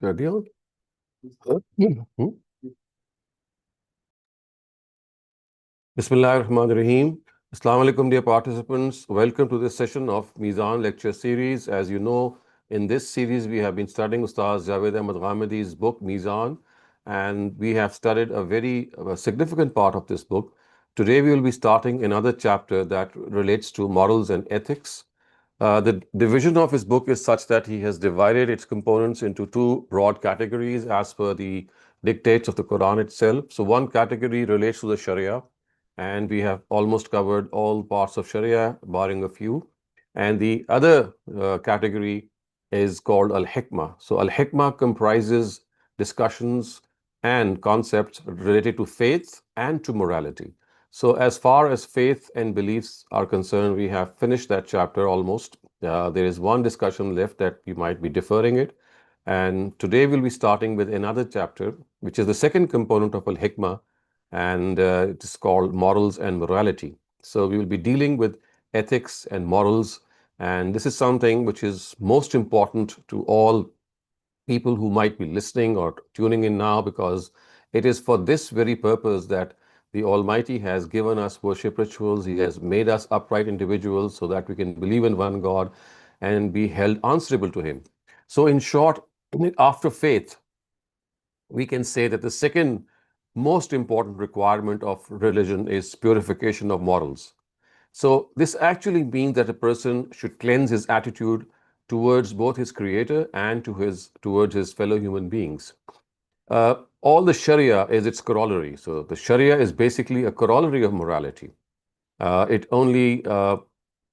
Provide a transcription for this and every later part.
Ready on? Hmm? Bismillahirrahmanirrahim. Assalamu alaikum, dear participants. Welcome to this session of Meezan lecture series. As you know, in this series, we have been studying Ustaz Javed Ahmad Ghamidi's book, Meezan, and we have studied a very significant part of this book. Today, we will be starting another chapter that relates to morals and ethics. The division of his book is such that he has divided its components into two broad categories as per the dictates of the Quran itself. So one category relates to the Sharia, and we have almost covered all parts of Sharia, barring a few. And the other category is called Al-Hikmah. So Al-Hikmah comprises discussions and concepts related to faith and to morality. So as far as faith and beliefs are concerned, we have finished that chapter almost. There is one discussion left that we might be deferring it. And today we'll be starting with another chapter, which is the second component of Al-Hikmah, and it is called Morals and Morality. So we will be dealing with ethics and morals, and this is something which is most important to all people who might be listening or tuning in now, because it is for this very purpose that the Almighty has given us worship rituals. He has made us upright individuals so that we can believe in one God and be held answerable to Him. So, in short, after faith, we can say that the second most important requirement of religion is purification of morals. So, this actually means that a person should cleanse his attitude towards both his creator and towards his fellow human beings. All the Sharia is its corollary. So, the Sharia is basically a corollary of morality. It only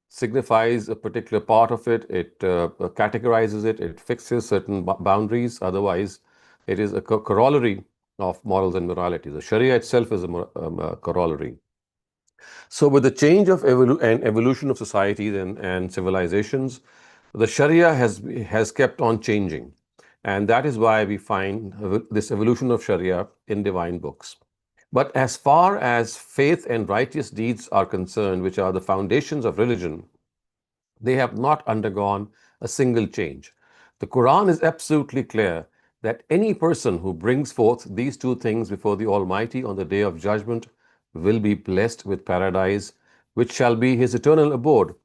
signifies a particular part of it, it categorizes it, it fixes certain boundaries. Otherwise, it is a corollary of morals and morality. The Sharia itself is a corollary. So, with the change of and evolution of societies and civilizations, the Sharia has kept on changing. And that is why we find this evolution of Sharia in divine books. But as far as faith and righteous deeds are concerned, which are the foundations of religion, they have not undergone a single change. The Quran is absolutely clear that any person who brings forth these two things before the Almighty on the day of judgment will be blessed with paradise, which shall be his eternal abode.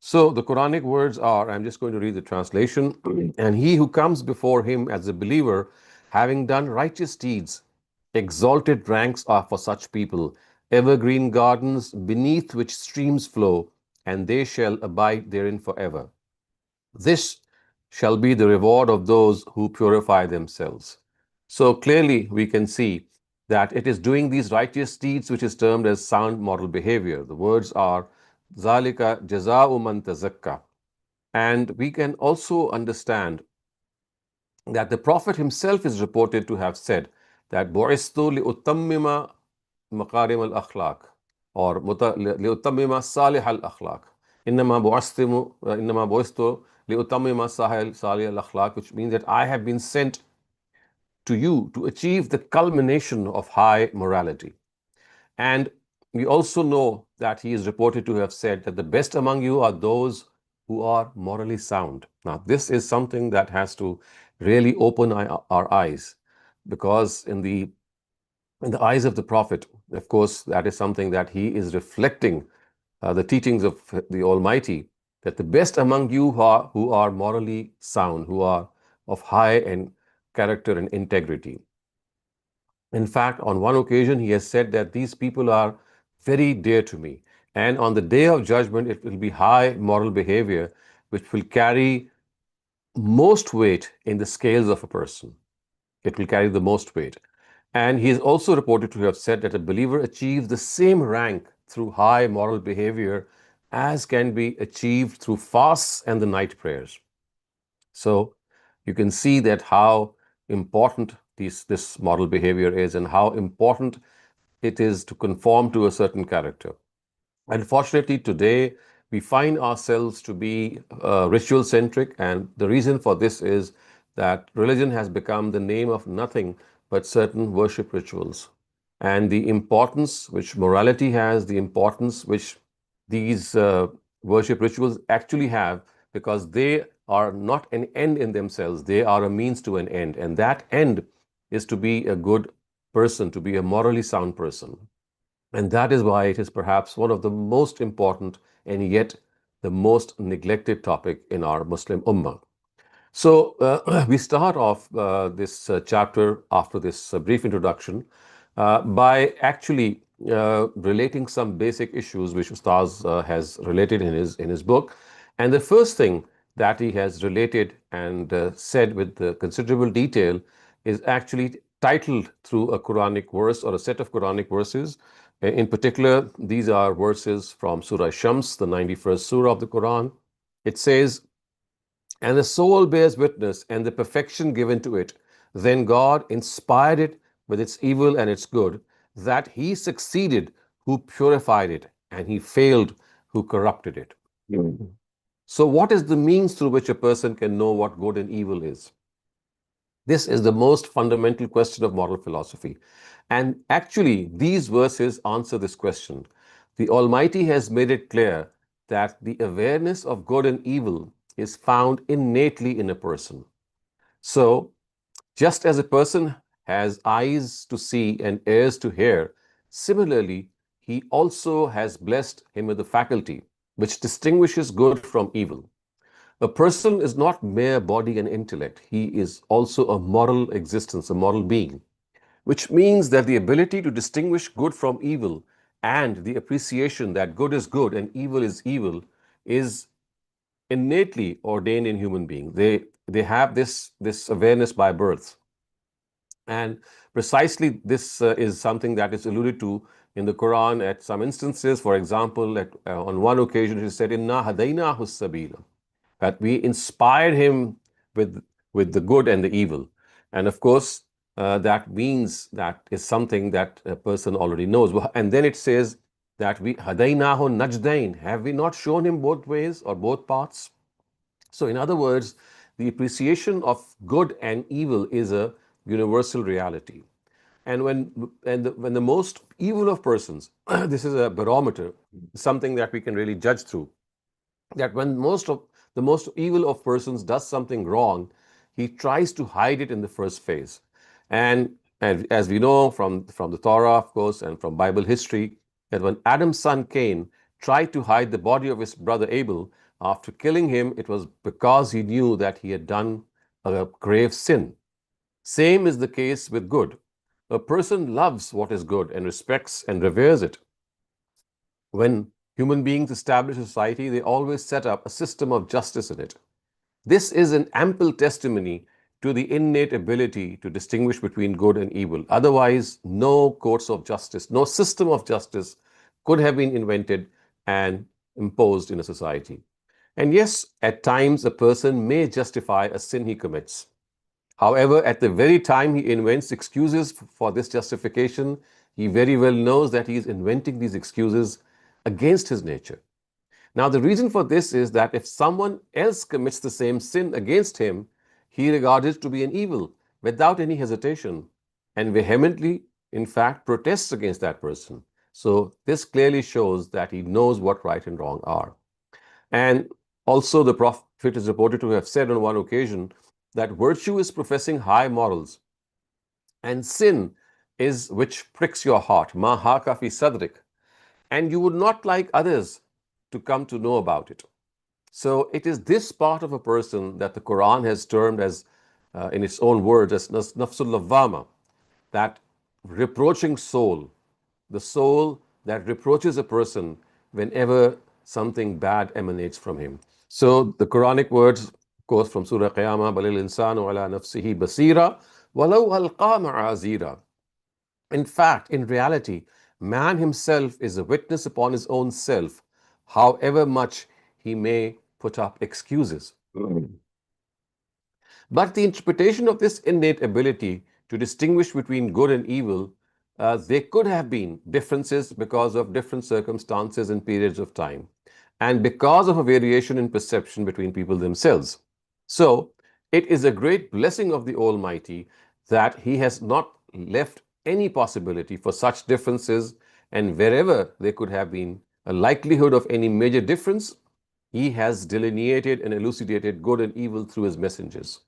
So the Quranic words are, I'm just going to read the translation, and he who comes before him as a believer, having done righteous deeds, exalted ranks are for such people, evergreen gardens beneath which streams flow, and they shall abide therein forever. This shall be the reward of those who purify themselves. So clearly we can see that it is doing these righteous deeds which is termed as sound moral behavior. The words are Zalika jaza'u man tazakka. And we can also understand that the Prophet himself is reported to have said that Bu'istu li'utammima maqarim al-akhlaq or li'utammima salih al-akhlaq. Innama bu'istu li'utammima salih al-akhlaq, which means that I have been sent to you to achieve the culmination of high morality. And we also know that he is reported to have said that the best among you are those who are morally sound. Now, this is something that has to really open our eyes, because in the eyes of the Prophet, of course, that is something that he is reflecting the teachings of the Almighty, that the best among you who are morally sound, who are of high and character and integrity. In fact, on one occasion, he has said that these people are very dear to me. And on the day of judgment, it will be high moral behavior which will carry most weight in the scales of a person. It will carry the most weight. And he is also reported to have said that a believer achieves the same rank through high moral behavior as can be achieved through fasts and the night prayers. So you can see that how important this moral behavior is and how important it is to conform to a certain character. Unfortunately, today we find ourselves to be ritual centric, and the reason for this is that religion has become the name of nothing but certain worship rituals. And the importance which morality has, the importance which these worship rituals actually have, because they are not an end in themselves, they are a means to an end. And that end is to be a good person, to be a morally sound person. And that is why it is perhaps one of the most important and yet the most neglected topic in our Muslim Ummah. So we start off this chapter after this brief introduction by actually relating some basic issues which Ustaz has related in his book. And the first thing that he has related and said with considerable detail is actually titled through a Quranic verse or a set of Quranic verses. In particular, these are verses from Surah Shams, the 91st Surah of the Quran. It says, and the soul bears witness, and the perfection given to it, then God inspired it with its evil and its good, that he succeeded who purified it, and he failed who corrupted it. So, what is the means through which a person can know what good and evil is? This is the most fundamental question of moral philosophy. And actually, these verses answer this question. The Almighty has made it clear that the awareness of good and evil is found innately in a person. So, just as a person has eyes to see and ears to hear, similarly, he also has blessed him with the faculty which distinguishes good from evil. A person is not mere body and intellect, he is also a moral existence, a moral being, which means that the ability to distinguish good from evil and the appreciation that good is good and evil is evil is innately ordained in human beings. They have this awareness by birth. And precisely this is something that is alluded to in the Quran at some instances. For example, on one occasion it is said, Inna hadaynahu sabila, that we inspired him with, with the good and the evil. And of course, that means that is something that a person already knows. And then it says that we hadaynahu najdain, have we not shown him both ways or both paths? So, in other words, the appreciation of good and evil is a universal reality. And when the most evil of persons, this is a barometer, something that we can really judge through, that when the most evil of persons does something wrong, he tries to hide it in the first phase. And as we know from the Torah, of course, and from Bible history, that when Adam's son Cain tried to hide the body of his brother Abel, after killing him, it was because he knew that he had done a grave sin. Same is the case with good. A person loves what is good and respects and reveres it. When human beings establish a society, they always set up a system of justice in it. This is an ample testimony to the innate ability to distinguish between good and evil. Otherwise, no courts of justice, no system of justice could have been invented and imposed in a society. And yes, at times a person may justify a sin he commits. However, at the very time he invents excuses for this justification, he very well knows that he is inventing these excuses against his nature. Now, the reason for this is that if someone else commits the same sin against him, he regards it to be an evil without any hesitation and vehemently, in fact, protests against that person. So, this clearly shows that he knows what right and wrong are. And also, the Prophet is reported to have said on one occasion that virtue is professing high morals, and sin is which pricks your heart, ma haka fi sadrik, and you would not like others to come to know about it. So it is this part of a person that the Quran has termed as, in its own words, as nafsul lawwama, that reproaching soul, the soul that reproaches a person whenever something bad emanates from him. So the Quranic words, of course, from Surah Qiyamah, balil insanu ala nafsihi basira, walau alqa ma'azira. In fact, in reality, man himself is a witness upon his own self, however much he may put up excuses. But the interpretation of this innate ability to distinguish between good and evil, there could have been differences because of different circumstances and periods of time, and because of a variation in perception between people themselves. So, it is a great blessing of the Almighty that He has not left any possibility for such differences, and wherever there could have been a likelihood of any major difference, He has delineated and elucidated good and evil through His messengers.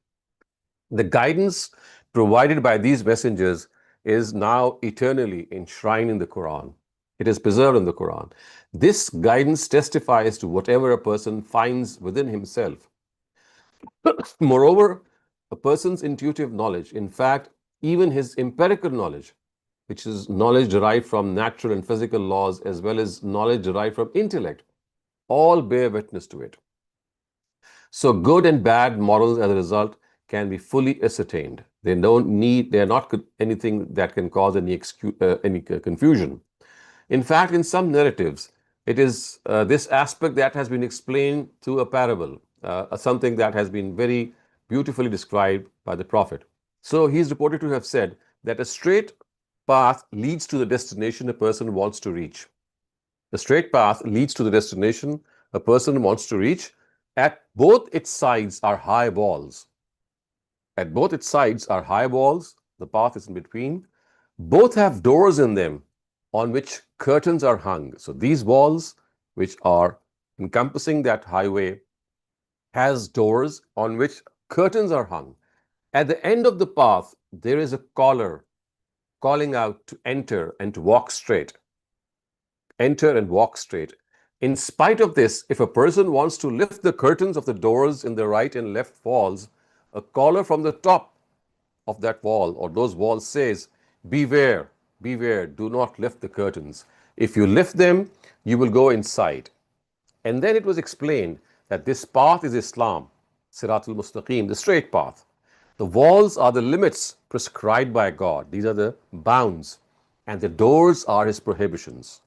The guidance provided by these messengers is now eternally enshrined in the Quran. It is preserved in the Quran. This guidance testifies to whatever a person finds within himself. Moreover, a person's intuitive knowledge, in fact, even his empirical knowledge, which is knowledge derived from natural and physical laws as well as knowledge derived from intellect, all bear witness to it. So good and bad morals as a result can be fully ascertained. They are not anything that can cause any confusion. In fact, in some narratives, it is this aspect that has been explained through a parable, something that has been very beautifully described by the Prophet. So he is reported to have said that a straight path leads to the destination a person wants to reach. The straight path leads to the destination a person wants to reach. At both its sides are high walls. At both its sides are high walls. The path is in between. Both have doors in them on which curtains are hung. So these walls, which are encompassing that highway, has doors on which curtains are hung. At the end of the path, there is a caller calling out to enter and to walk straight. Enter and walk straight. In spite of this, if a person wants to lift the curtains of the doors in the right and left walls, a caller from the top of that wall or those walls says, beware, beware, do not lift the curtains. If you lift them, you will go inside. And then it was explained that this path is Islam, Siratul Mustaqim, the straight path. The walls are the limits prescribed by God. These are the bounds. And the doors are His prohibitions.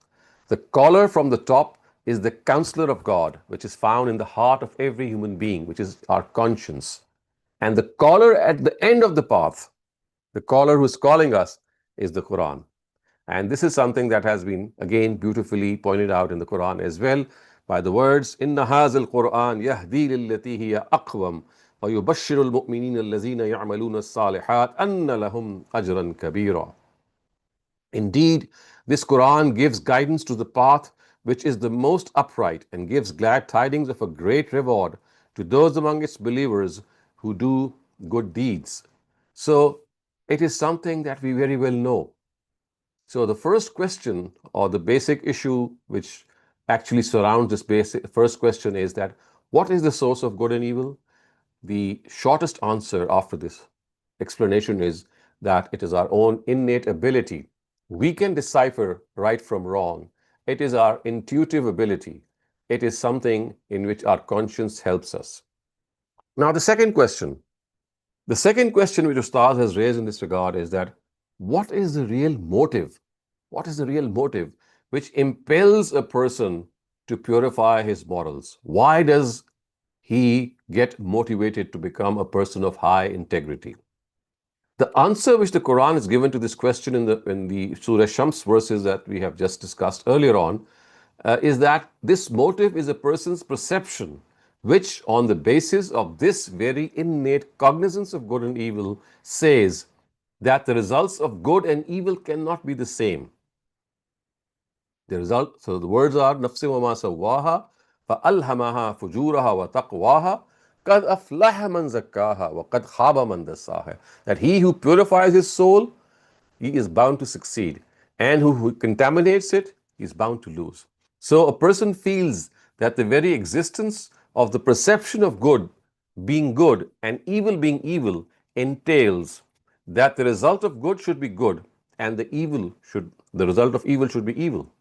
The caller from the top is the counselor of God, which is found in the heart of every human being, which is our conscience. And the caller at the end of the path, the caller who is calling us, is the Quran. And this is something that has been again beautifully pointed out in the Quran as well by the words, Inna hazal Quran yahdi lillati hiya aqwam wa yubashshiru al-mu'minina allazina ya'maluna as-salihat anna lahum ajran kabira. Indeed, this Quran gives guidance to the path which is the most upright and gives glad tidings of a great reward to those among its believers who do good deeds. So it is something that we very well know. So the first question or the basic issue which actually surrounds this first question is that what is the source of good and evil? The shortest answer after this explanation is that it is our own innate ability. We can decipher right from wrong. It is our intuitive ability. It is something in which our conscience helps us. Now, the second question which Ustaz has raised in this regard is that what is the real motive? What is the real motive which impels a person to purify his morals? Why does he get motivated to become a person of high integrity? The answer which the Quran has given to this question in the Surah Shams verses that we have just discussed earlier on is that this motive is a person's perception, which on the basis of this very innate cognizance of good and evil says that the results of good and evil cannot be the same. So the words are nafsi wa ma sawaha fa alhamaha fujuraha wa taqwaha qad aflaha man zakkaha wa qad khaba man dassaha. That he who purifies his soul, he is bound to succeed, and who contaminates it, he is bound to lose. So a person feels that the very existence of the perception of good being good and evil being evil entails that the result of good should be good and the result of evil should be evil.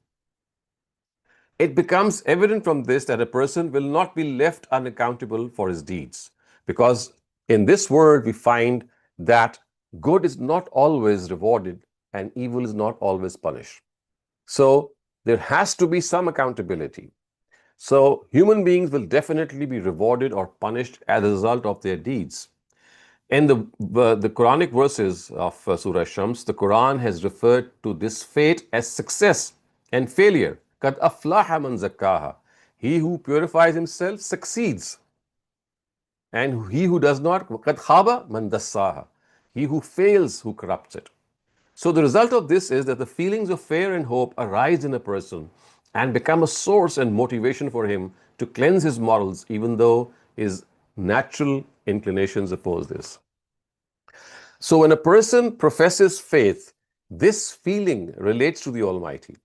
It becomes evident from this that a person will not be left unaccountable for his deeds, because in this world we find that good is not always rewarded and evil is not always punished. So there has to be some accountability. So human beings will definitely be rewarded or punished as a result of their deeds. In the Quranic verses of Surah Shams, the Quran has referred to this fate as success and failure. Kad aflaha man zakkaha. He who purifies himself succeeds. And he who does not, kad khaba man dassaha. He who fails, who corrupts it. So the result of this is that the feelings of fear and hope arise in a person and become a source and motivation for him to cleanse his morals, even though his natural inclinations oppose this. So, when a person professes faith, this feeling relates to the Almighty.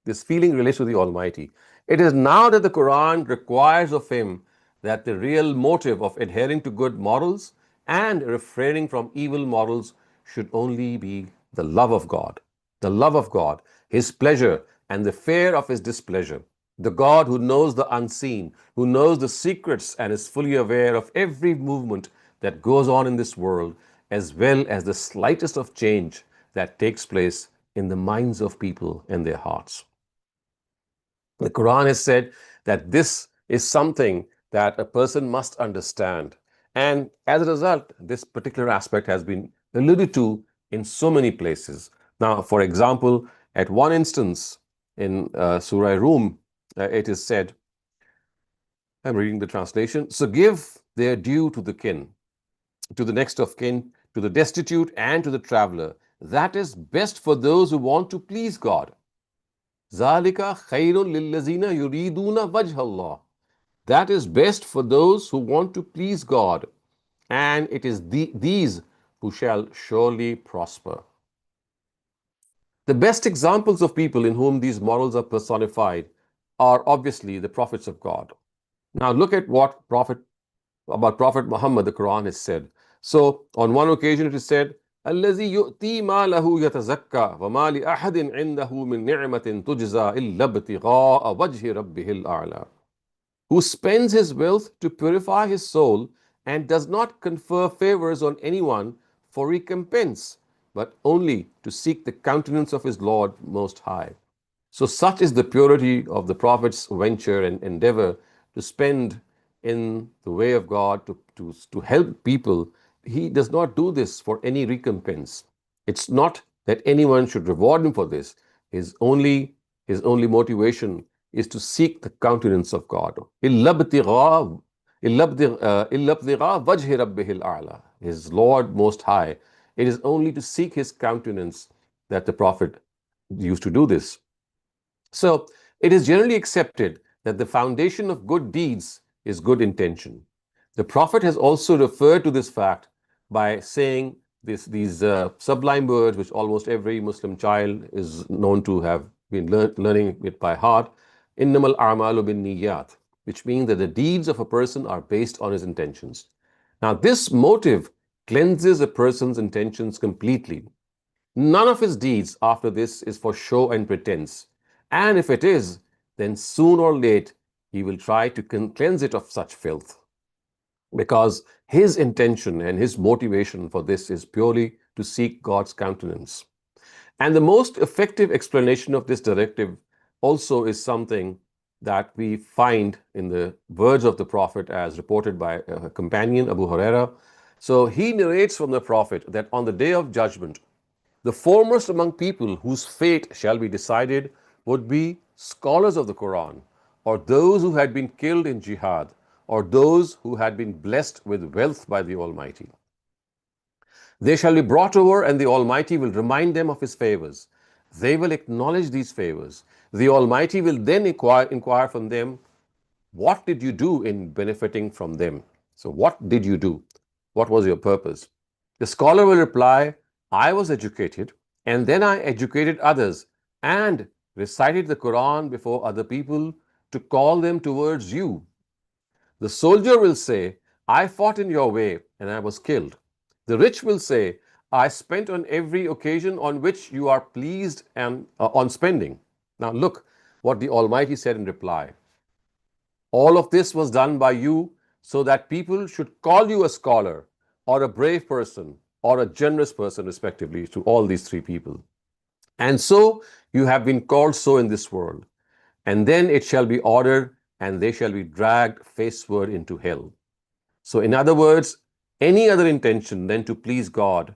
This feeling relates to the Almighty. It is now that the Quran requires of him that the real motive of adhering to good morals and refraining from evil morals should only be the love of God. The love of God, His pleasure, and the fear of His displeasure. The God who knows the unseen, who knows the secrets and is fully aware of every movement that goes on in this world, as well as the slightest of change that takes place in the minds of people and their hearts. The Quran has said that this is something that a person must understand. And as a result, this particular aspect has been alluded to in so many places. Now, for example, at one instance in Surah Rum, it is said, I'm reading the translation, so give their due to the kin, to the next of kin, to the destitute, and to the traveler. That is best for those who want to please God. Zalika khairun lillazina yuriduna wajhallah. That is best for those who want to please God, and it is these who shall surely prosper. The best examples of people in whom these morals are personified are obviously the prophets of God. Now look at what about Prophet Muhammad the Quran has said. So on one occasion it is said, الذي يؤتي ماله يتزكى وما لأحد عنده من نعمة تجزى إلا ابتغاء وجه ربه الأعلى. Who spends his wealth to purify his soul and does not confer favors on anyone for recompense, but only to seek the countenance of his Lord Most High. So, such is the purity of the Prophet's venture and endeavor to spend in the way of God, to help people. He does not do this for any recompense. It's not that anyone should reward him for this. His only motivation is to seek the countenance of God. His Lord Most High. It is only to seek His countenance that the Prophet used to do this. So, it is generally accepted that the foundation of good deeds is good intention. The Prophet has also referred to this fact by saying these sublime words, which almost every Muslim child is known to have been learning it by heart, innamal a'malu bin niyat, which means that the deeds of a person are based on his intentions. Now, this motive cleanses a person's intentions completely. None of his deeds after this is for show and pretense. And if it is, then soon or late he will try to cleanse it of such filth. Because his intention and his motivation for this is purely to seek God's countenance. And the most effective explanation of this directive also is something that we find in the words of the Prophet as reported by a companion, Abu Huraira. So he narrates from the Prophet that on the day of judgment, the foremost among people whose fate shall be decided would be scholars of the Quran, or those who had been killed in jihad, or those who had been blessed with wealth by the Almighty. They shall be brought over, and the Almighty will remind them of His favors. They will acknowledge these favors. The Almighty will then inquire from them, what did you do in benefiting from them? So, what did you do? What was your purpose? The scholar will reply, I was educated, and then I educated others, and recited the Quran before other people to call them towards you. The soldier will say, I fought in your way, and I was killed. The rich will say, I spent on every occasion on which you are pleased and on spending. Now look what the Almighty said in reply. All of this was done by you so that people should call you a scholar or a brave person or a generous person, respectively, to all these three people. And so you have been called so in this world. And then it shall be ordered, and they shall be dragged faceward into hell. So, in other words, any other intention than to please God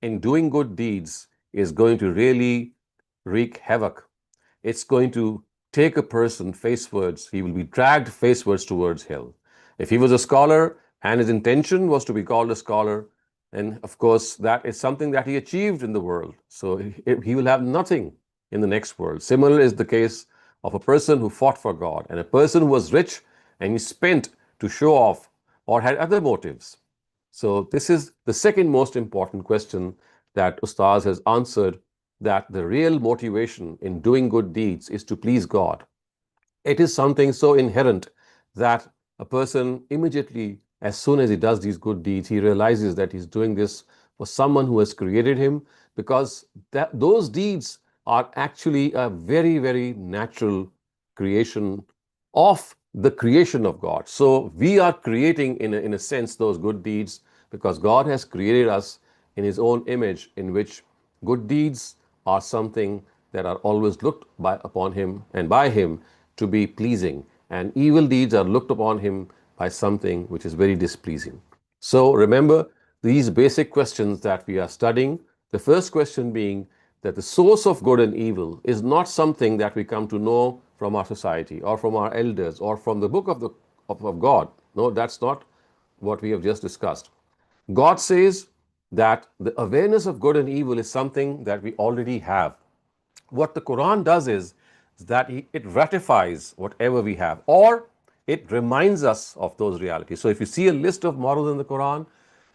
in doing good deeds is going to really wreak havoc. It's going to take a person facewards. He will be dragged facewards towards hell. If he was a scholar and his intention was to be called a scholar, then of course that is something that he achieved in the world. So he will have nothing in the next world. Similar is the case of a person who fought for God and a person who was rich and he spent to show off or had other motives. So this is the second most important question that Ustaz has answered, that the real motivation in doing good deeds is to please God. It is something so inherent that a person immediately, as soon as he does these good deeds, he realizes that he's doing this for someone who has created him, because those deeds are actually a very, very natural creation of the creation of God. So we are creating, in a sense, those good deeds because God has created us in His own image, in which good deeds are something that are always looked upon Him and by Him to be pleasing, and evil deeds are looked upon Him by something which is very displeasing. So remember these basic questions that we are studying. The first question being that the source of good and evil is not something that we come to know from our society or from our elders or from the book of God. No, that's not what we have just discussed. God says that the awareness of good and evil is something that we already have. What the Quran does is that it ratifies whatever we have, or it reminds us of those realities. So if you see a list of morals in the Quran,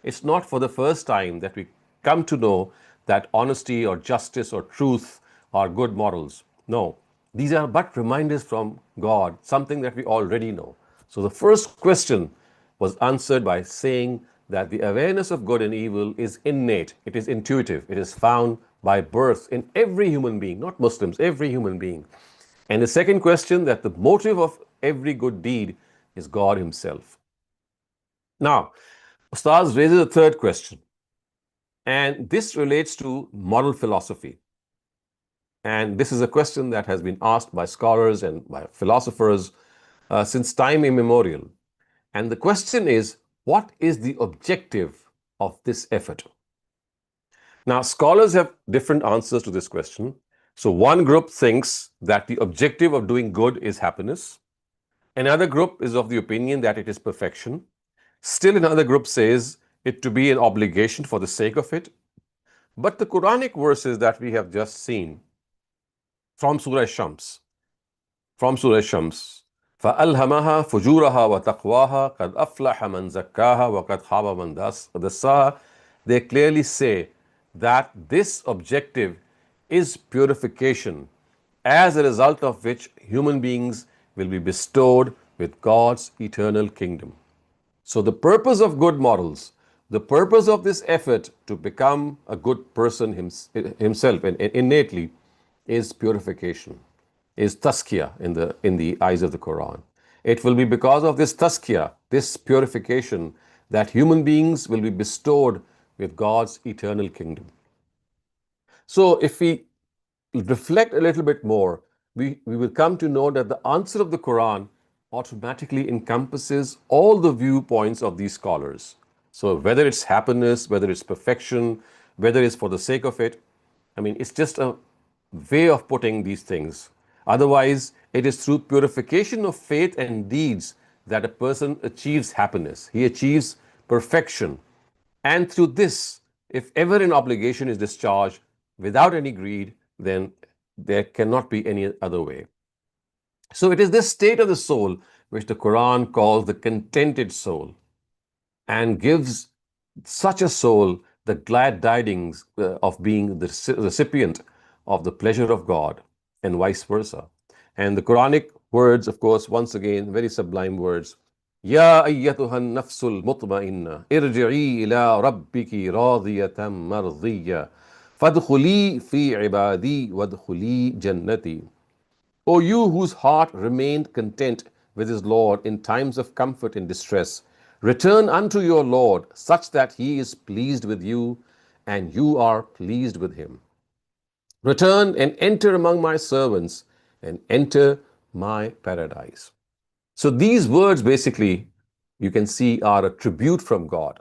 it's not for the first time that we come to know that honesty or justice or truth are good morals. No, these are but reminders from God, something that we already know. So the first question was answered by saying that the awareness of good and evil is innate, it is intuitive, it is found by birth in every human being, not Muslims, every human being. And the second question, that the motive of every good deed is God Himself. Now, Ustaz raises a third question, and this relates to moral philosophy. And this is a question that has been asked by scholars and by philosophers since time immemorial. And the question is, what is the objective of this effort? Now, scholars have different answers to this question. So one group thinks that the objective of doing good is happiness. Another group is of the opinion that it is perfection. Still another group says it to be an obligation for the sake of it. But the Quranic verses that we have just seen from Surah Shams, فَأَلْهَمَهَا فُجُورَهَا وَتَقْوَاهَا قَدْ أَفْلَحَ مَنْ زَكَّاهَا وَقَدْ خَابَ مَنْ دَسَّاهَا. They clearly say that this objective is purification, as a result of which human beings will be bestowed with God's eternal kingdom. So the purpose of good morals, the purpose of this effort to become a good person himself and innately, is purification, is tazkiyah in the eyes of the Quran. It will be because of this tazkiyah, this purification, that human beings will be bestowed with God's eternal kingdom. So if we reflect a little bit more, we will come to know that the answer of the Quran automatically encompasses all the viewpoints of these scholars. So whether it's happiness, whether it's perfection, whether it's for the sake of it, I mean, it's just a way of putting these things. Otherwise, it is through purification of faith and deeds that a person achieves happiness. He achieves perfection. And through this, if ever an obligation is discharged without any greed, then there cannot be any other way. So it is this state of the soul which the Quran calls the contented soul, and gives such a soul the glad tidings of being the recipient of the pleasure of God, and vice versa. And the Quranic words, of course, once again, very sublime words. يا أيتها النفس المطمئنة ارجعي إلى ربك راضية مرضية فادخلي في عبادي وادخلي جنتي. O you whose heart remained content with his Lord in times of comfort and distress, return unto your Lord, such that He is pleased with you and you are pleased with Him. Return and enter among my servants and enter my paradise. So these words basically, you can see, are a tribute from God.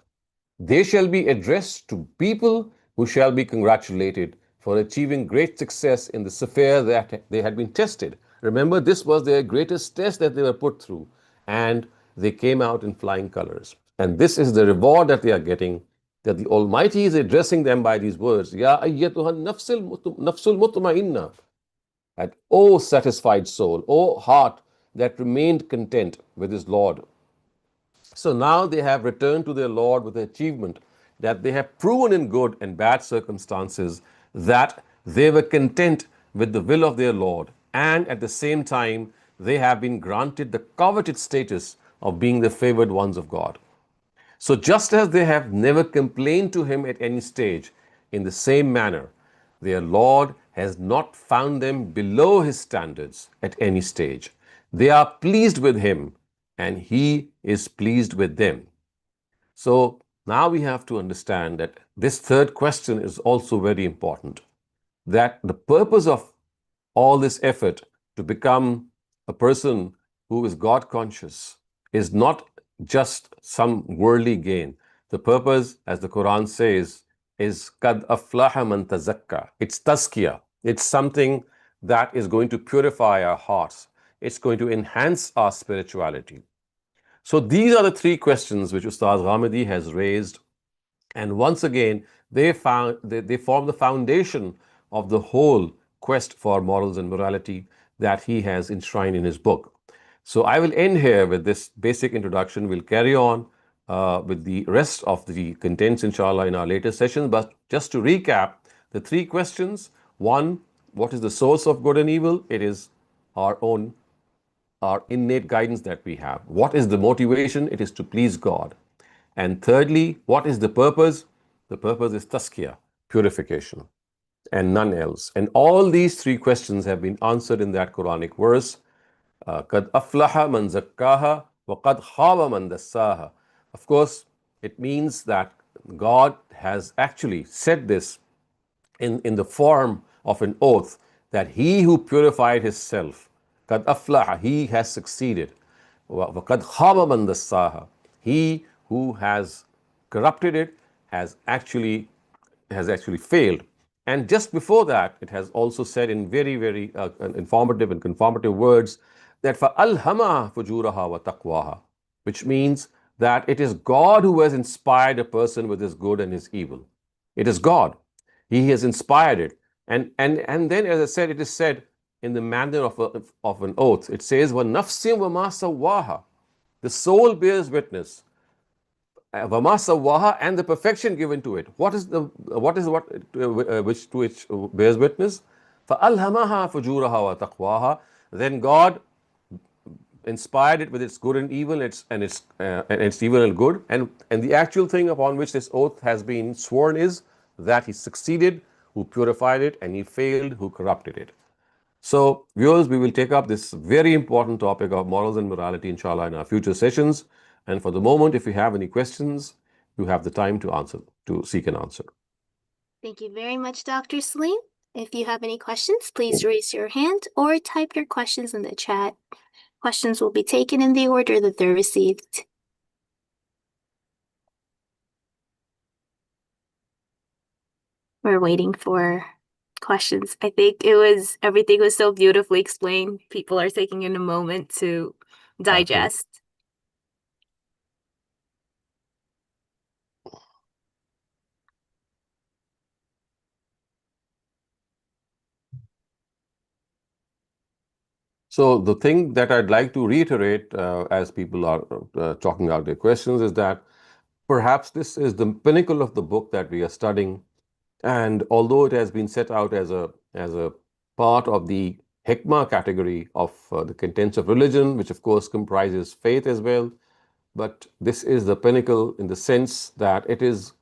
They shall be addressed to people who shall be congratulated for achieving great success in the sphere that they had been tested. Remember, this was their greatest test that they were put through, and they came out in flying colors. And this is the reward that they are getting, that the Almighty is addressing them by these words. Ya ayyatuhan nafsul mutma'inna. That, O satisfied soul, O heart that remained content with his Lord. So now they have returned to their Lord with the achievement that they have proven in good and bad circumstances that they were content with the will of their Lord, and at the same time they have been granted the coveted status of being the favored ones of God. So, just as they have never complained to him at any stage, in the same manner, their Lord has not found them below his standards at any stage. They are pleased with him, and he is pleased with them. So, now we have to understand that this third question is also very important. That the purpose of all this effort to become a person who is God conscious is not just some worldly gain. The purpose, as the Quran says, is kad aflaha man tazakka. It's tazkiyah. It's something that is going to purify our hearts. It's going to enhance our spirituality. So these are the three questions which Ustaz Ghamidi has raised, and once again, they form the foundation of the whole quest for morals and morality that he has enshrined in his book. So I will end here with this basic introduction. We'll carry on with the rest of the contents, inshallah, in our later sessions. But just to recap, the three questions: one, what is the source of good and evil? It is our innate guidance that we have. What is the motivation? It is to please God. And thirdly, what is the purpose? The purpose is tazkiyah, purification, and none else. And all these three questions have been answered in that Quranic verse. Qad aflaha man zakkaha wa qad khaba man dassaha. Of course, it means that God has actually said this in the form of an oath, that he who purified himself, qad aflaha, he has succeeded. Wa qad khaba man dassaha. He who has corrupted it has actually failed. And just before that, it has also said in very, very informative and conformative words that فَأَلْهَمَهَا فُجُورَهَا وَتَقْوَاهَا, which means that it is God who has inspired a person with his good and his evil. It is God. He has inspired it. And then, as I said, it is said in the manner of an oath. It says, وَنَفْسٍ وَمَا سَوَّاهَا. The soul bears witness. Vama sawaha, and the perfection given to it. What is which to which bears witness? فَأَلْهَمَهَا فُجُورَهَا وَتَقْوَاهَا. Then God inspired it with its good and evil, and its evil and good. And the actual thing upon which this oath has been sworn is that he succeeded, who purified it, and he failed, who corrupted it. So, viewers, we will take up this very important topic of morals and morality, inshallah, in our future sessions. And for the moment, if you have any questions, you have the time to seek an answer. Thank you very much, Dr. Saleem. If you have any questions, please raise your hand or type your questions in the chat. Questions will be taken in the order that they're received. We're waiting for questions. I think everything was so beautifully explained. People are taking in a moment to digest. So the thing that I'd like to reiterate as people are talking out their questions is that perhaps this is the pinnacle of the book that we are studying. And although it has been set out as a part of the hikmah category of the contents of religion, which of course comprises faith as well, but this is the pinnacle in the sense that it is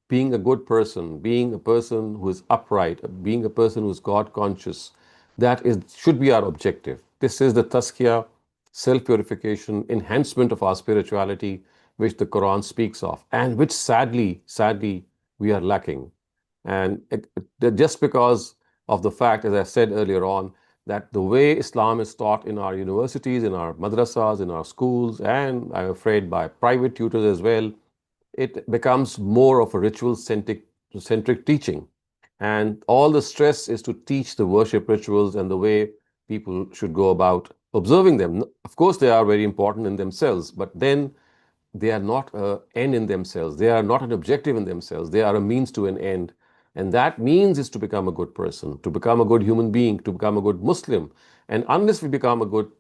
being a good person, being a person who is upright, being a person who is God conscious. That should be our objective. This is the tazkiyah, self-purification, enhancement of our spirituality, which the Quran speaks of, and which sadly, we are lacking. And just because of the fact, as I said earlier on, that the way Islam is taught in our universities, in our madrasas, in our schools, and I'm afraid by private tutors as well, it becomes more of a ritual-centric teaching. And all the stress is to teach the worship rituals and the way people should go about observing them. Of course, they are very important in themselves, but then they are not an end in themselves. They are not an objective in themselves. They are a means to an end. And that means is to become a good person, to become a good human being, to become a good Muslim. And unless we become a good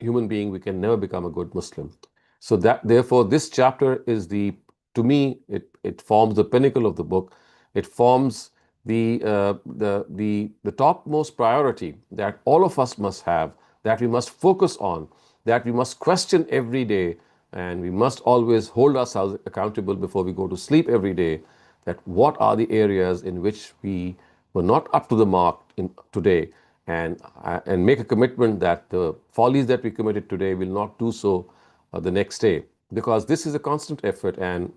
human being, we can never become a good Muslim. So that therefore this chapter is to me it forms the pinnacle of the book. It forms the topmost priority that all of us must have, that we must focus on, that we must question every day, and we must always hold ourselves accountable before we go to sleep every day, that what are the areas in which we were not up to the mark in today, and make a commitment that the follies that we committed today will not do so the next day, because this is a constant effort, and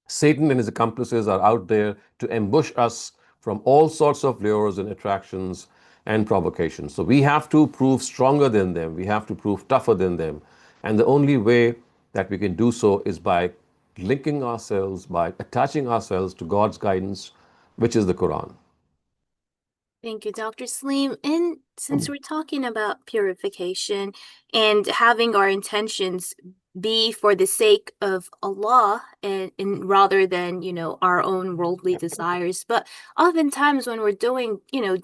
Satan and his accomplices are out there to ambush us from all sorts of lures and attractions and provocations. So we have to prove stronger than them. We have to prove tougher than them. And the only way that we can do so is by linking ourselves, by attaching ourselves to God's guidance, which is the Quran. Thank you, Dr. Saleem. And since we're talking about purification and having our intentions be for the sake of Allah and rather than, our own worldly desires, but oftentimes when we're doing,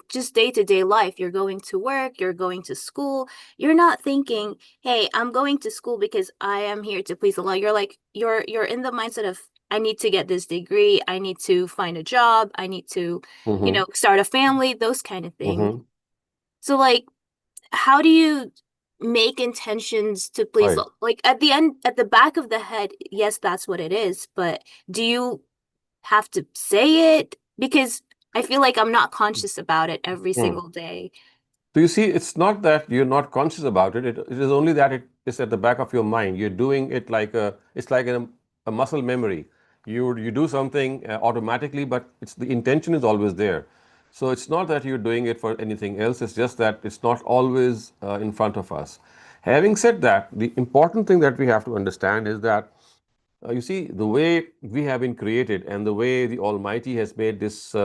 just day-to-day life, you're going to work, you're going to school, you're not thinking, hey, I'm going to school because I am here to please Allah. You're like, you're in the mindset of, I need to get this degree, I need to find a job, I need to start a family, those kind of things. Mm-hmm. So, like, how do you make intentions to please? Right. Like, at the end, at the back of the head, yes, that's what it is. But do you have to say it? Because I feel like I'm not conscious about it every Mm. single day. So you see, it's not that you're not conscious about it. It is only that it is at the back of your mind. You're doing it it's like a muscle memory. You do something automatically, but the intention is always there. So it's not that you're doing it for anything else. It's just that it's not always in front of us. Having said that, the important thing that we have to understand is that you see, the way we have been created and the way the Almighty has made this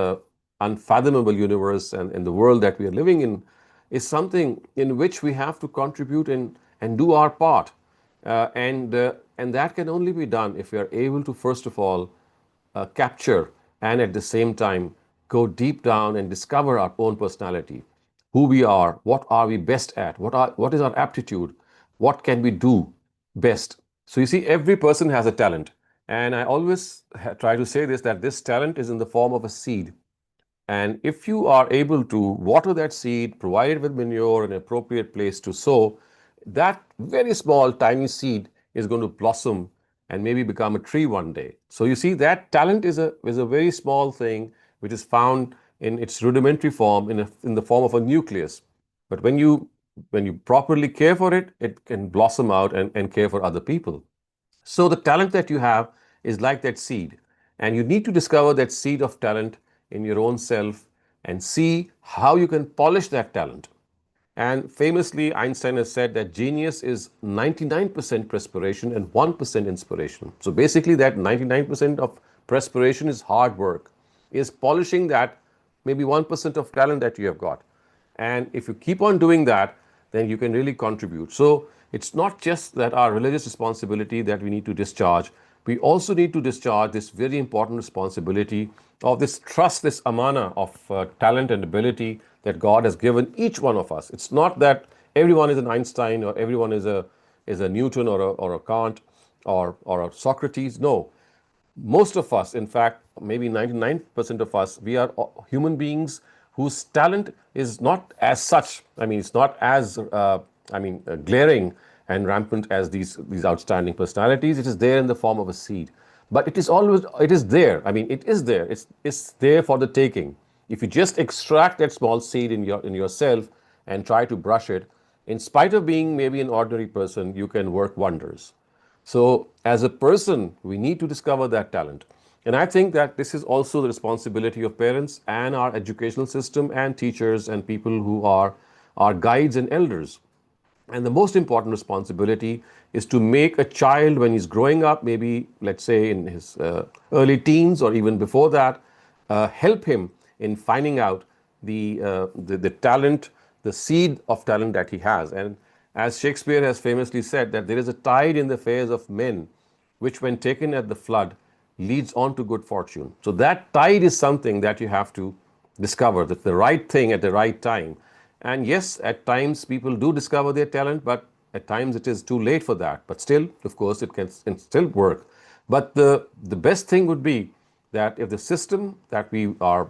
unfathomable universe and the world that we are living in is something in which we have to contribute and do our part. And that can only be done if we are able to, first of all, capture and at the same time go deep down and discover our own personality, who we are we best at, what is our aptitude, what can we do best. So you see, every person has a talent, and I always try to say that this talent is in the form of a seed. And if you are able to water that seed, provide it with manure, an appropriate place to sow, that very small, tiny seed is going to blossom and maybe become a tree one day. So you see, that talent is a very small thing which is found in its rudimentary form in the form of a nucleus. But when you properly care for it, it can blossom out and care for other people. So the talent that you have is like that seed, and you need to discover that seed of talent in your own self and see how you can polish that talent. And famously, Einstein has said that genius is 99% perspiration and 1% inspiration. So basically, that 99% of perspiration is hard work, is polishing that maybe 1% of talent that you have got. And if you keep on doing that, then you can really contribute. So it's not just that our religious responsibility that we need to discharge, we also need to discharge this very important responsibility of this trust, this amana of talent and ability that God has given each one of us. It's not that everyone is an Einstein or everyone is a Newton or a Kant or a Socrates. No, most of us, in fact, maybe 99% of us, we are human beings whose talent is not as such. I mean, it's not as, glaring and rampant as these outstanding personalities. It is there in the form of a seed. But it is there. I mean, it is there. It's there for the taking. If you just extract that small seed in yourself and try to brush it, in spite of being maybe an ordinary person, you can work wonders. So, as a person, we need to discover that talent. And I think that this is also the responsibility of parents and our educational system and teachers and people who are our guides and elders. And the most important responsibility is to make a child, when he's growing up, maybe let's say in his early teens or even before that, help him in finding out the talent, the seed of talent that he has. And as Shakespeare has famously said, that there is a tide in the affairs of men, which when taken at the flood, leads on to good fortune. So that tide is something that you have to discover, that the right thing at the right time. And yes, at times people do discover their talent, but at times it is too late for that. But still, of course, it can still work. But the best thing would be that if the system that we are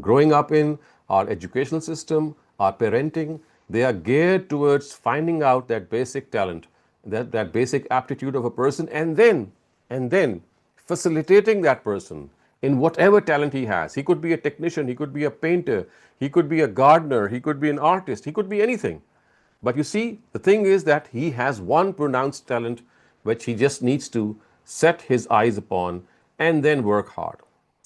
growing up in, our educational system, our parenting, they are geared towards finding out that basic talent, that basic aptitude of a person, and then facilitating that person in whatever talent he has. He could be a technician, he could be a painter, he could be a gardener, he could be an artist, he could be anything. But you see, the thing is that he has one pronounced talent which he just needs to set his eyes upon and then work hard.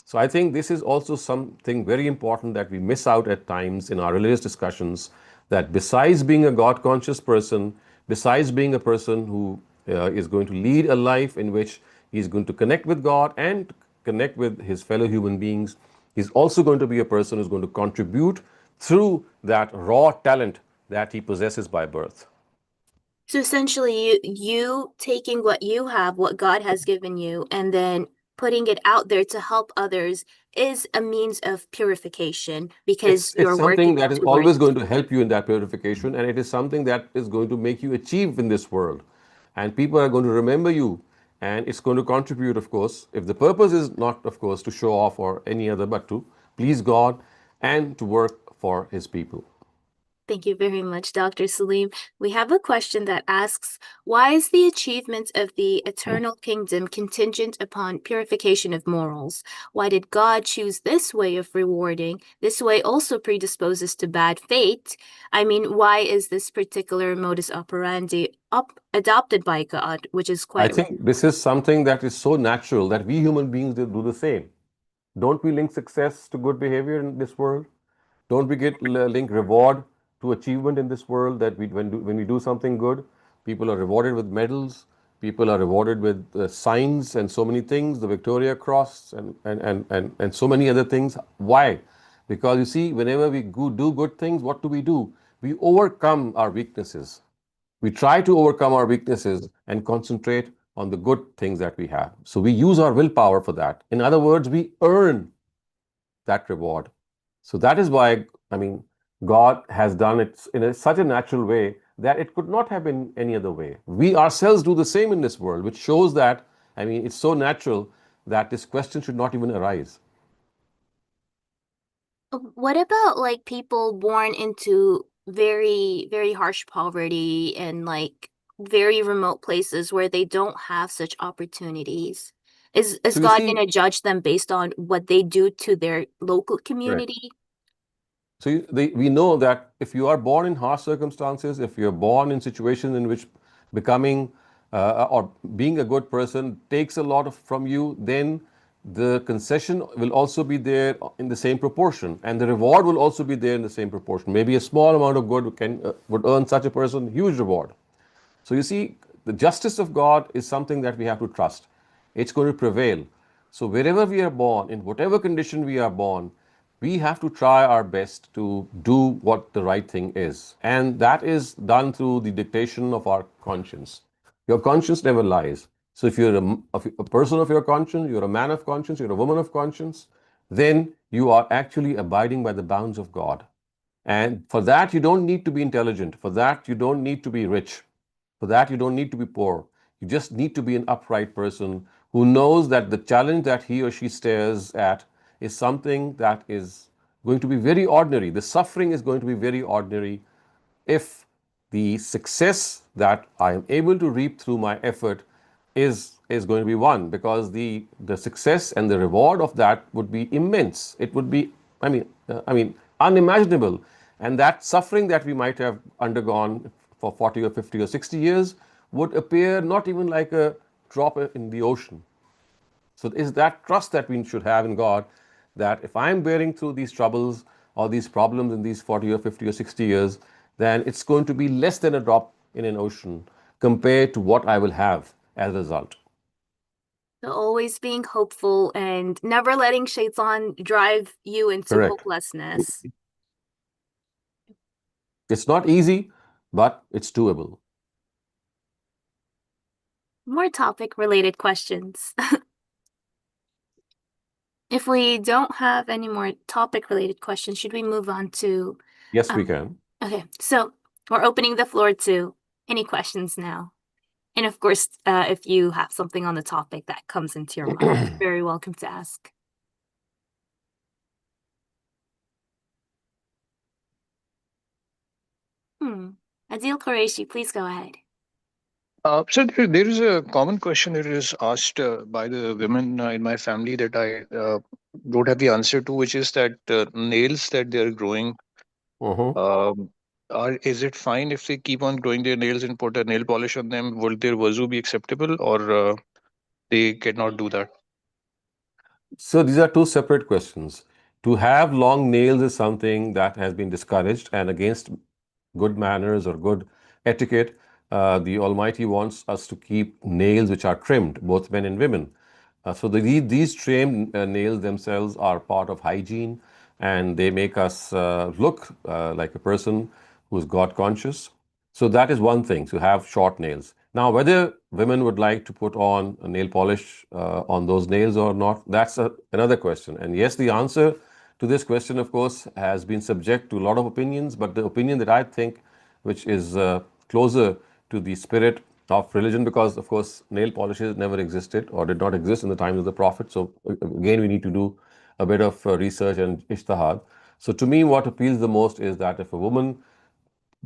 So I think this is also something very important that we miss out at times in our religious discussions, that besides being a God conscious person, besides being a person who is going to lead a life in which he is going to connect with God and connect with his fellow human beings, he's also going to be a person who's going to contribute through that raw talent that he possesses by birth. So essentially, you taking what you have, what God has given you, and then putting it out there to help others is a means of purification because It's you're working something that is always towards. going to help you in that purification, and it is something that is going to make you achieve in this world. And people are going to remember you, and it's going to contribute, of course. If the purpose is not, of course, to show off or any other, but to please God and to work for His people. Thank you very much, Dr. Saleem. We have a question that asks, why is the achievement of the eternal kingdom contingent upon purification of morals? Why did God choose this way of rewarding? This way also predisposes to bad fate. I mean, why is this particular modus operandi adopted by God, which is I quite think this is something that is so natural that we human beings do the same. Don't we link success to good behavior in this world? Don't we get link reward to achievement in this world, that when we do something good, people are rewarded with medals, people are rewarded with signs and so many things, the Victoria Cross and so many other things. Why? Because you see, whenever we do good things, what do? We overcome our weaknesses. We try to overcome our weaknesses and concentrate on the good things that we have. So we use our willpower for that. In other words, we earn that reward. So that is why, I mean, God has done it in such a natural way that it could not have been any other way. We ourselves do the same in this world, which shows that, I mean, it's so natural that this question should not even arise. What about like people born into very, very harsh poverty and like very remote places where they don't have such opportunities? Is So you God see, going to judge them based on what they do to their local correct. community? So we know that if you are born in harsh circumstances, if you're born in situations in which becoming or being a good person takes a lot from you, then the concession will also be there in the same proportion, and the reward will also be there in the same proportion. Maybe a small amount of good would earn such a person huge reward. So you see, the justice of God is something that we have to trust. It's going to prevail. So wherever we are born, in whatever condition we are born, we have to try our best to do what the right thing is. And that is done through the dictation of our conscience. Your conscience never lies. So if you're a person of your conscience, you're a man of conscience, you're a woman of conscience, then you are actually abiding by the bounds of God. And for that, you don't need to be intelligent. For that, you don't need to be rich. For that, you don't need to be poor. You just need to be an upright person who knows that the challenge that he or she stares at is something that is going to be very ordinary. The suffering is going to be very ordinary if the success that I am able to reap through my effort is going to be won, because the success and the reward of that would be immense. It would be, I mean, unimaginable. And that suffering that we might have undergone for 40 or 50 or 60 years would appear not even like a drop in the ocean. So is that trust that we should have in God, that if I'm bearing through these troubles or these problems in these 40 or 50 or 60 years, then it's going to be less than a drop in an ocean compared to what I will have as a result. So always being hopeful and never letting Shaitan drive you into Correct. hopelessness. It's not easy, but it's doable. More topic related questions. If we don't have any more topic-related questions, should we move on to Yes, we can. okay, so we're opening the floor to any questions now. And of course, if you have something on the topic that comes into your mind, you're very welcome to ask. Adil Qureshi, please go ahead. So there is a common question that is asked by the women in my family that I don't have the answer to, which is that nails that they're growing, Mhm. um, is it fine if they keep on growing their nails and put a nail polish on them? Would their wazoo be acceptable, or they cannot do that? So these are two separate questions. To have long nails is something that has been discouraged and against good manners or good etiquette. The Almighty wants us to keep nails which are trimmed, both men and women. These trimmed nails themselves are part of hygiene, and they make us look like a person who's God conscious. So that is one thing, to have short nails. Now, whether women would like to put on a nail polish on those nails or not, that's another question. And yes, the answer to this question, of course, has been subject to a lot of opinions, but the opinion that I think, which is closer to the spirit of religion, because, of course, nail polishes never existed or did not exist in the times of the Prophet. So, again, we need to do a bit of research and ijtihad. So, to me, what appeals the most is that if a woman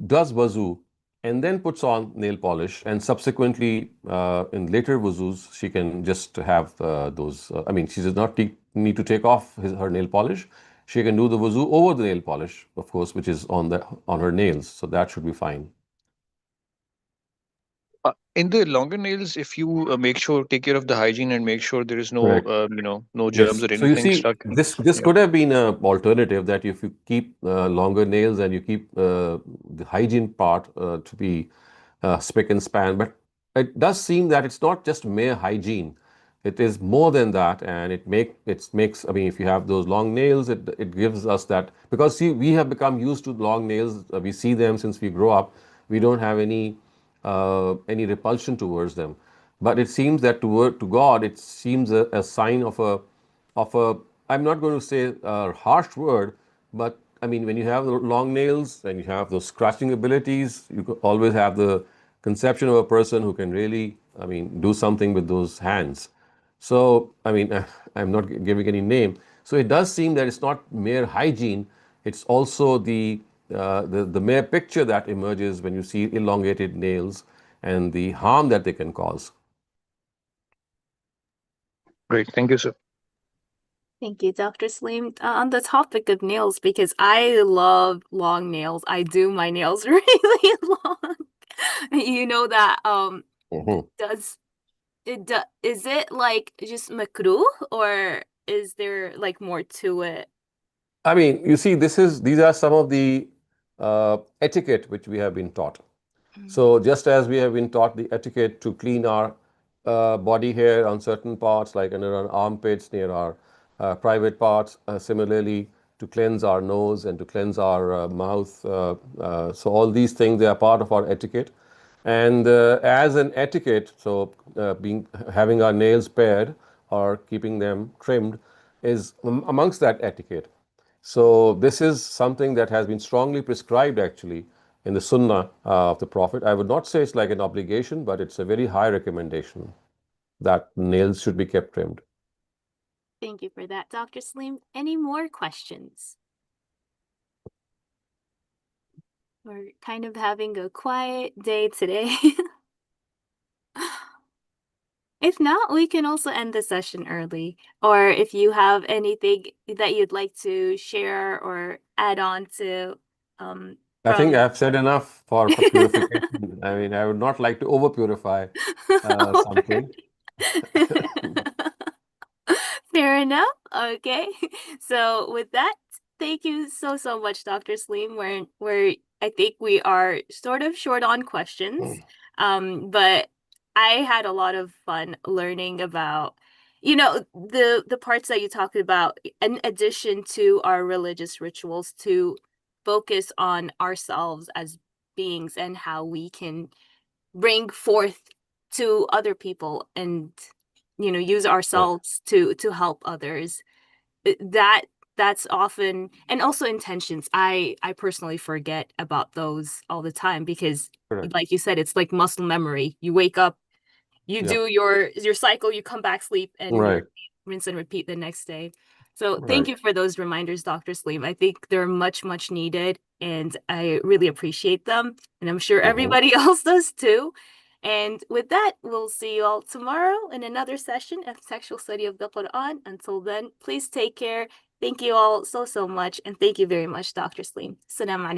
does wuzu and then puts on nail polish, and subsequently in later wuzus she can just have those I mean, she does not need to take off her nail polish. She can do the wuzu over the nail polish, of course, which is on her nails, so that should be fine. In the longer nails, if you make sure, take care of the hygiene and make sure there is no, Correct. no germs Yes. or So you anything see, stuck. this Yeah. could have been an alternative, that if you keep longer nails and you keep the hygiene part to be spick and span. But it does seem that it's not just mere hygiene. It is more than that, and it makes. I mean, if you have those long nails, it gives us that, because see, we have become used to long nails. We see them since we grow up. We don't have any repulsion towards them. But it seems that to God, it seems a sign of a, I'm not going to say a harsh word, but I mean, when you have the long nails and you have those scratching abilities, you could always have the conception of a person who can really, I mean, do something with those hands. So, I mean, I'm not giving any name. So it does seem that it's not mere hygiene; it's also the mere picture that emerges when you see elongated nails and the harm that they can cause. Great. Thank you, sir. Thank you, Dr. Saleem. On the topic of nails, because I love long nails, I do my nails really long. You know that Mhm. does is it like just makruh, or is there like more to it? I mean, you see, these are some of the etiquette which we have been taught. So just as we have been taught the etiquette to clean our body hair on certain parts, like under our armpits, near our private parts, similarly to cleanse our nose and to cleanse our mouth. So all these things, they are part of our etiquette. And as an etiquette, so being having our nails pared or keeping them trimmed is amongst that etiquette. So this is something that has been strongly prescribed actually in the Sunnah of the Prophet. I would not say it's like an obligation, but it's a very high recommendation that nails should be kept trimmed. Thank you for that, Dr. Saleem. Any more questions? We're kind of having a quiet day today. If not, we can also end the session early. Or if you have anything that you'd like to share or add on to I think from I've said enough for purification. I mean, I would not like to over purify something. Fair enough. Okay. So with that, thank you so much, Dr. Saleem. I think we are sort of short on questions. But I had a lot of fun learning about, the parts that you talked about in addition to our religious rituals, to focus on ourselves as beings and how we can bring forth to other people and use Right. ourselves to help others. that's often, and also intentions. I personally forget about those all the time because, Correct. like you said, it's like muscle memory. You wake up, you Yeah. do your cycle, you come back, sleep, and you Right. rinse and repeat the next day. So thank Right. you for those reminders, Dr. Saleem. I think they're much, much needed, and I really appreciate them. And I'm sure Mhm. everybody else does too. And with that, we'll see you all tomorrow in another session of Textual Study of the Quran. Until then, please take care. Thank you all so, so much. And thank you very much, Dr. Saleem. Salam alaikum.